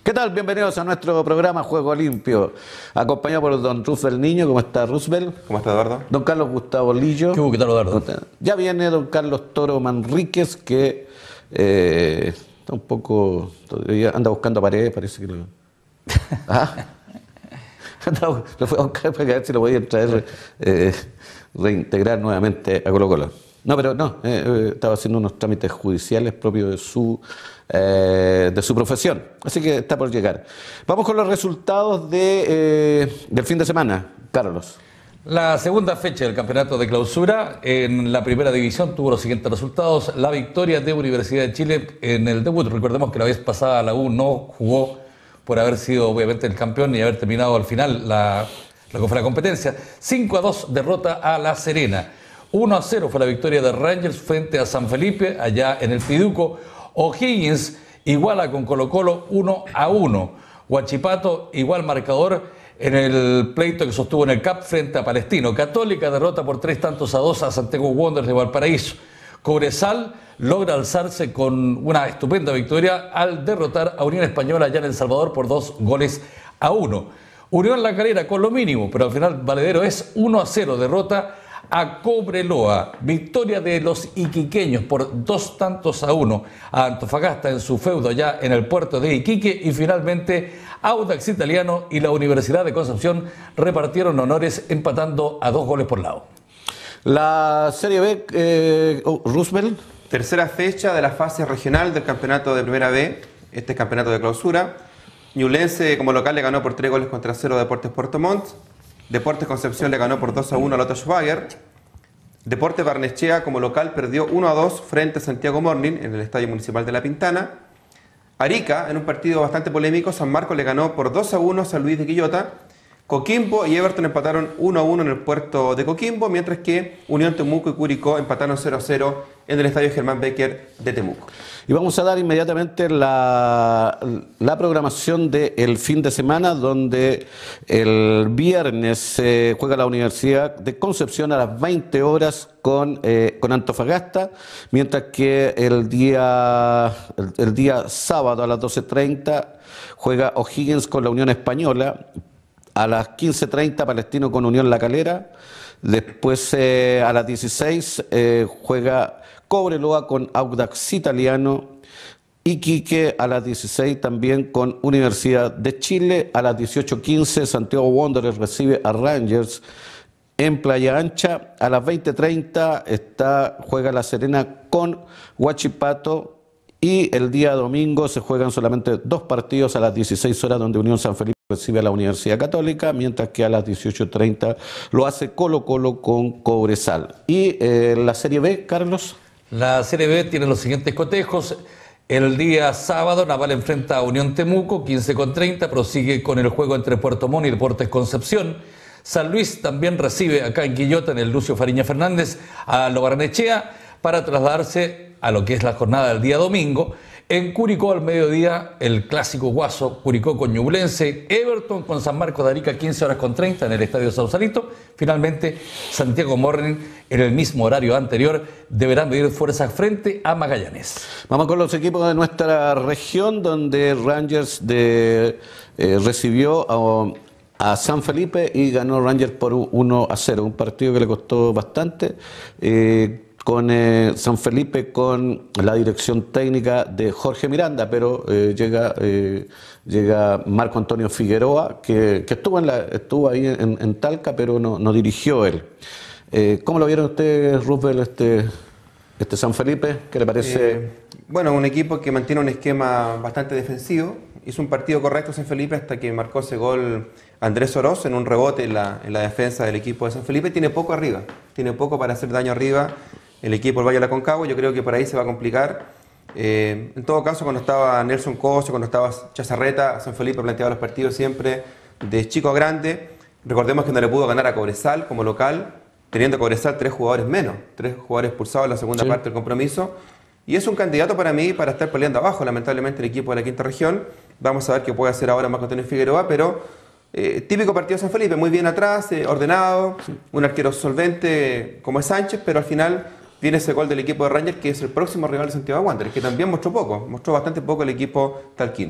¿Qué tal? Bienvenidos a nuestro programa Juego Limpio, acompañado por don Roosevelt Niño. ¿Cómo está Roosevelt? ¿Cómo está, Eduardo? Don Carlos Gustavo Lillo. ¿Qué tal, Eduardo? Ya viene don Carlos Toro Manríquez, que está un poco... todavía anda buscando paredes, parece que lo... ¿Ah? Lo fue a buscar para ver si lo podía traer, reintegrar nuevamente a Colo Colo. No, pero no, estaba haciendo unos trámites judiciales propios de su profesión, así que está por llegar. Vamos con los resultados del fin de semana, Carlos. La segunda fecha del campeonato de clausura en la primera división tuvo los siguientes resultados. La victoria de Universidad de Chile en el debut. Recordemos que la vez pasada la U no jugó por haber sido obviamente el campeón y haber terminado al final la competencia. 5-2 derrota a La Serena. 1-0 fue la victoria de Rangers frente a San Felipe allá en el Piduco. O'Higgins iguala con Colo Colo 1-1. Huachipato igual marcador en el pleito que sostuvo en el CAP frente a Palestino. Católica derrota por 3-2 a Santiago Wanderers de Valparaíso. Cobresal logra alzarse con una estupenda victoria al derrotar a Unión Española allá en El Salvador por 2-1. Unión La Calera con lo mínimo, pero al final valedero es 1-0, derrota a Cobreloa. Victoria de los iquiqueños por 2-1 a Antofagasta en su feudo allá en el puerto de Iquique. Y finalmente Audax Italiano y la Universidad de Concepción repartieron honores empatando a 2 goles por lado. La Serie B, Roosevelt. Tercera fecha de la fase regional del campeonato de Primera B, este campeonato de clausura. Ñublense como local le ganó por 3-0 a Deportes Puerto Montt. Deportes Concepción le ganó por 2-1 a Lota Schwager. Deportes Barnechea como local perdió 1-2 frente a Santiago Morning en el Estadio Municipal de La Pintana. Arica, en un partido bastante polémico, San Marcos le ganó por 2-1 a San Luis de Quillota. Coquimbo y Everton empataron 1-1 en el puerto de Coquimbo, mientras que Unión Temuco y Curicó empataron 0-0 en el Estadio Germán Becker de Temuco. Y vamos a dar inmediatamente la programación del fin de semana, donde el viernes se juega la Universidad de Concepción a las 20 horas con Antofagasta, mientras que el día sábado a las 12:30 juega O'Higgins con la Unión Española. A las 15:30 Palestino con Unión La Calera. Después a las 16 juega Cobreloa con Audax Italiano. Iquique a las 16 también con Universidad de Chile. A las 18:15 Santiago Wanderers recibe a Rangers en Playa Ancha. A las 20:30 juega La Serena con Huachipato. Y el día domingo se juegan solamente 2 partidos a las 16 horas, donde Unión San Felipe recibe a la Universidad Católica, mientras que a las 18:30 lo hace Colo Colo con Cobresal. Y la Serie B, Carlos. La Serie B tiene los siguientes cotejos. El día sábado Naval enfrenta a Unión Temuco, 15:30, prosigue con el juego entre Puerto Montt y Deportes Concepción. San Luis también recibe acá en Quillota, en el Lucio Fariña Fernández, a Lo Barnechea para trasladarse a lo que es la jornada del día domingo. En Curicó al mediodía, el clásico guaso, Curicó con Ñublense, Everton con San Marcos de Arica, 15:30 en el Estadio Sausalito. Finalmente, Santiago Morning, en el mismo horario anterior, deberán medir fuerzas frente a Magallanes. Vamos con los equipos de nuestra región, donde Rangers recibió a San Felipe y ganó Rangers por 1-0, un partido que le costó bastante. Con San Felipe con la dirección técnica de Jorge Miranda, pero llega Marco Antonio Figueroa, que estuvo ahí en Talca, pero no dirigió él. ¿Cómo lo vieron ustedes, Roosevelt, este San Felipe? ¿Qué le parece? Bueno, un equipo que mantiene un esquema bastante defensivo. Hizo un partido correcto San Felipe hasta que marcó ese gol Andrés Oroz en un rebote en la defensa del equipo de San Felipe. Tiene poco arriba, tiene poco para hacer daño arriba. El equipo del Valle de la Concagua, yo creo que por ahí se va a complicar. En todo caso, cuando estaba Nelson Cosio, cuando estaba Chazarreta, San Felipe planteaba los partidos siempre de chico a grande. Recordemos que no le pudo ganar a Cobresal como local, teniendo a Cobresal 3 jugadores menos, 3 jugadores expulsados en la segunda parte del compromiso. Y es un candidato para mí para estar peleando abajo, lamentablemente, el equipo de la quinta región. Vamos a ver qué puede hacer ahora Marco Antonio Figueroa, pero típico partido de San Felipe, muy bien atrás, ordenado, un arquero solvente como es Sánchez, pero al final viene ese gol del equipo de Rangers, que es el próximo rival de Santiago Wanderers, que también mostró bastante poco el equipo talquino.